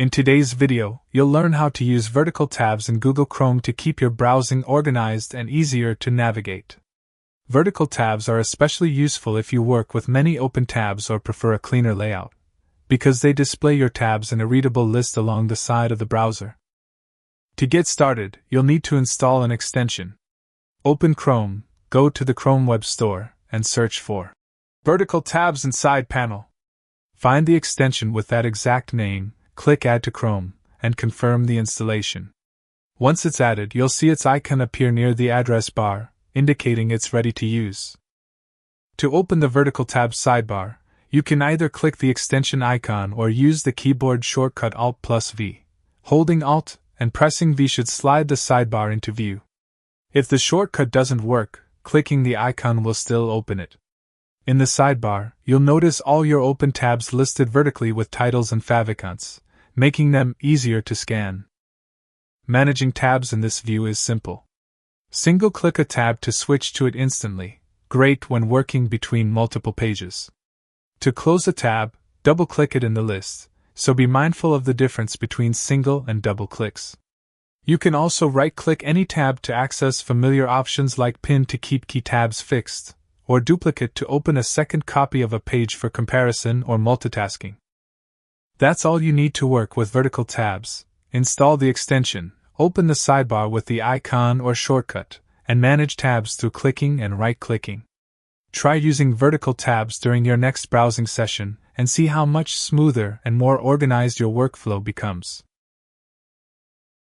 In today's video, you'll learn how to use vertical tabs in Google Chrome to keep your browsing organized and easier to navigate. Vertical tabs are especially useful if you work with many open tabs or prefer a cleaner layout, because they display your tabs in a readable list along the side of the browser. To get started, you'll need to install an extension. Open Chrome, go to the Chrome Web Store, and search for Vertical Tabs in Side Panel. Find the extension with that exact name, click Add to Chrome, and confirm the installation. Once it's added, you'll see its icon appear near the address bar, indicating it's ready to use. To open the Vertical Tabs sidebar, you can either click the extension icon or use the keyboard shortcut Alt+V. Holding Alt and pressing V should slide the sidebar into view. If the shortcut doesn't work, clicking the icon will still open it. In the sidebar, you'll notice all your open tabs listed vertically with titles and favicons, making them easier to scan. Managing tabs in this view is simple. Single-click a tab to switch to it instantly, great when working between multiple pages. To close a tab, double-click it in the list, so be mindful of the difference between single and double clicks. You can also right-click any tab to access familiar options like Pin to keep key tabs fixed, or Duplicate to open a second copy of a page for comparison or multitasking. That's all you need to work with vertical tabs. Install the extension, open the sidebar with the icon or shortcut, and manage tabs through clicking and right-clicking. Try using vertical tabs during your next browsing session and see how much smoother and more organized your workflow becomes.